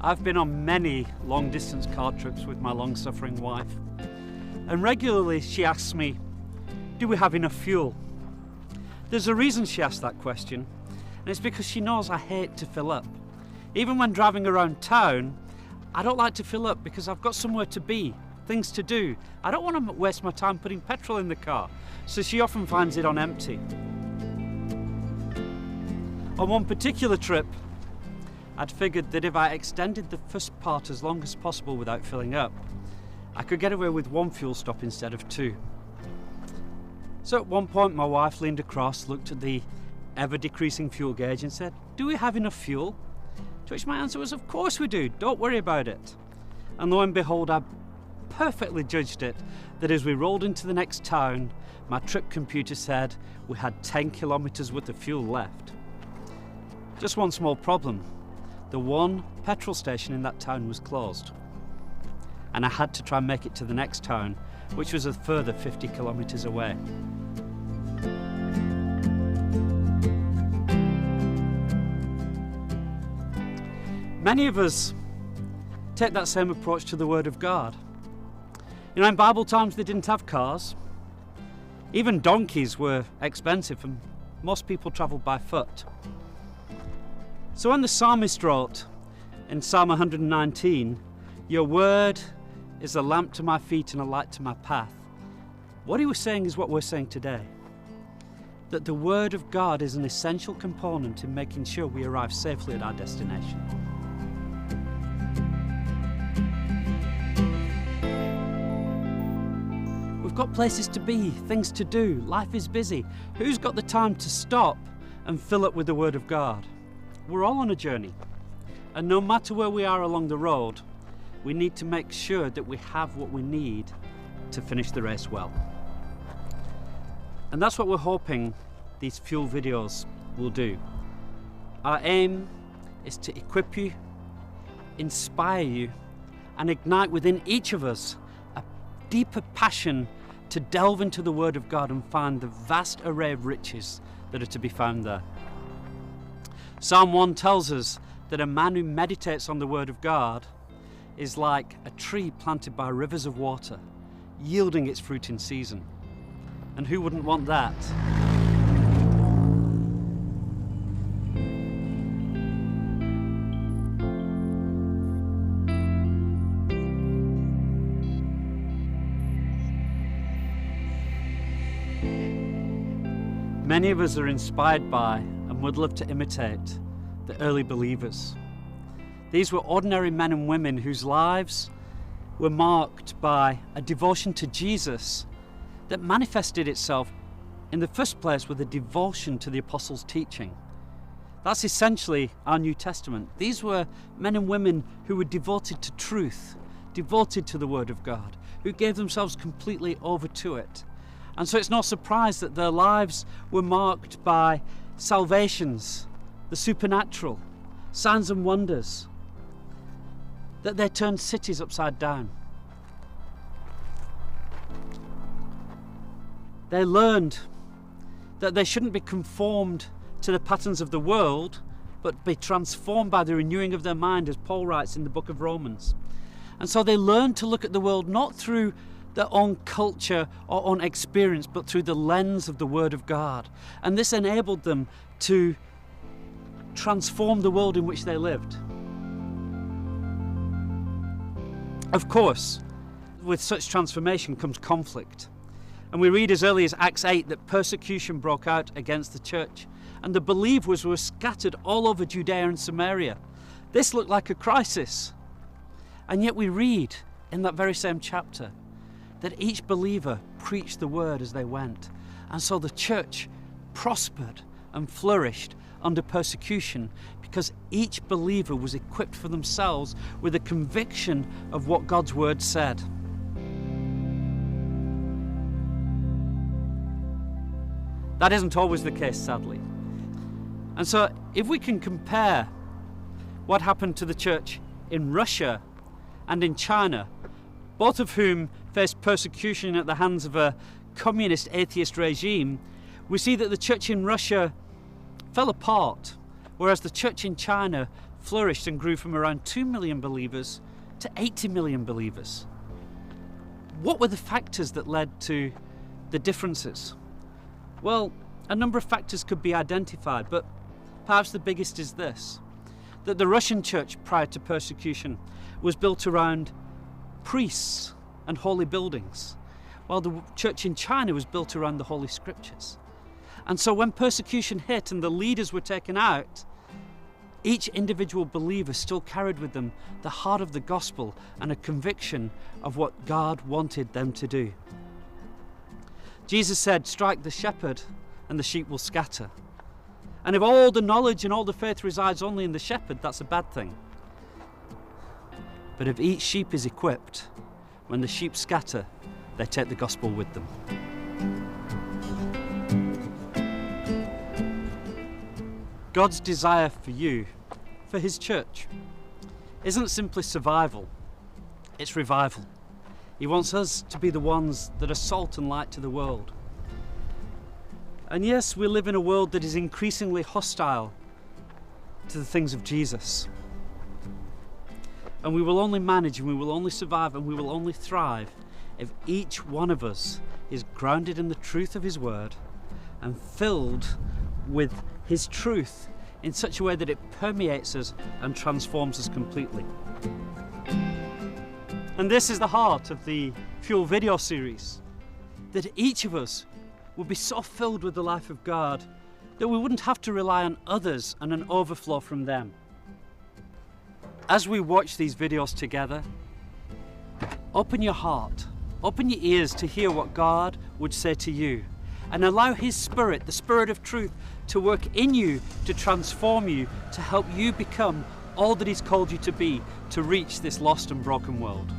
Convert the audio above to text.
I've been on many long-distance car trips with my long-suffering wife, and regularly she asks me, do we have enough fuel? There's a reason she asks that question, and it's because she knows I hate to fill up. Even when driving around town, I don't like to fill up because I've got somewhere to be, things to do. I don't want to waste my time putting petrol in the car, so she often finds it on empty. On one particular trip, I'd figured that if I extended the first part as long as possible without filling up, I could get away with one fuel stop instead of two. So at one point my wife leaned across, looked at the ever-decreasing fuel gauge and said, do we have enough fuel? To which my answer was, of course we do, don't worry about it. And lo and behold, I perfectly judged it that as we rolled into the next town, my trip computer said we had 10 kilometres worth of fuel left. Just one small problem. The one petrol station in that town was closed. And I had to try and make it to the next town, which was a further 50 kilometres away. Many of us take that same approach to the Word of God. You know, in Bible times they didn't have cars. Even donkeys were expensive and most people travelled by foot. So when the psalmist wrote in Psalm 119, your word is a lamp to my feet and a light to my path, what he was saying is what we're saying today. That the Word of God is an essential component in making sure we arrive safely at our destination. We've got places to be, things to do, life is busy. Who's got the time to stop and fill up with the Word of God? We're all on a journey, and no matter where we are along the road, we need to make sure that we have what we need to finish the race well. And that's what we're hoping these fuel videos will do. Our aim is to equip you, inspire you, and ignite within each of us a deeper passion to delve into the Word of God and find the vast array of riches that are to be found there. Psalm 1 tells us that a man who meditates on the Word of God is like a tree planted by rivers of water, yielding its fruit in season. And who wouldn't want that? Many of us are inspired by and would love to imitate the early believers. These were ordinary men and women whose lives were marked by a devotion to Jesus that manifested itself in the first place with a devotion to the apostles' teaching. That's essentially our New Testament. These were men and women who were devoted to truth, devoted to the Word of God, who gave themselves completely over to it. And so it's no surprise that their lives were marked by salvations, the supernatural, signs and wonders, that they turned cities upside down. They learned that they shouldn't be conformed to the patterns of the world, but be transformed by the renewing of their mind, as Paul writes in the book of Romans. And so they learned to look at the world not through their own culture or own experience, but through the lens of the Word of God. And this enabled them to transform the world in which they lived. Of course, with such transformation comes conflict. And we read as early as Acts 8 that persecution broke out against the church, and the believers were scattered all over Judea and Samaria. This looked like a crisis. And yet we read in that very same chapter that each believer preached the word as they went. And so the church prospered and flourished under persecution because each believer was equipped for themselves with a conviction of what God's word said. That isn't always the case, sadly. And so if we can compare what happened to the church in Russia and in China, both of whom faced persecution at the hands of a communist atheist regime, we see that the church in Russia fell apart, whereas the church in China flourished and grew from around 2 million believers to 80 million believers. What were the factors that led to the differences? Well, a number of factors could be identified, but perhaps the biggest is this: that the Russian church prior to persecution was built around priests and holy buildings, while the church in China was built around the Holy Scriptures. And so when persecution hit and the leaders were taken out, each individual believer still carried with them the heart of the gospel and a conviction of what God wanted them to do. Jesus said, "Strike the shepherd and the sheep will scatter." And if all the knowledge and all the faith resides only in the shepherd, that's a bad thing. But if each sheep is equipped, when the sheep scatter, they take the gospel with them. God's desire for you, for His church, isn't simply survival, it's revival. He wants us to be the ones that are salt and light to the world. And yes, we live in a world that is increasingly hostile to the things of Jesus. And we will only manage, and we will only survive, and we will only thrive if each one of us is grounded in the truth of His word and filled with His truth in such a way that it permeates us and transforms us completely. And this is the heart of the Fuel video series, that each of us would be so filled with the life of God that we wouldn't have to rely on others and an overflow from them. As we watch these videos together, open your heart, open your ears to hear what God would say to you, and allow His Spirit, the Spirit of truth, to work in you, to transform you, to help you become all that He's called you to be, to reach this lost and broken world.